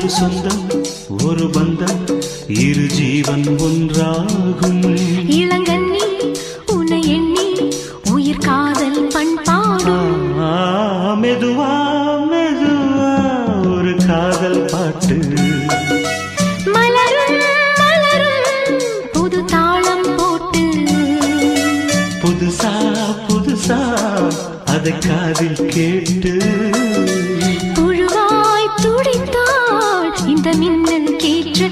ஒரு சொந்தம் ஒரு பந்தம் இரு ஜீவன் ஒன்றாகும். இளங்கண்ணி உன்னை எண்ணி உயிர் காதல் பண்பாடும். மெதுவா மெதுவா ஒரு காதல் பாட்டு மலரும் மலரும் புது தாளம் போட்டு புதுசா புதுசா அதை காதில் கேட்டு புழுவாய் துடித்தாள் இந்த மின்னல் கேற்று.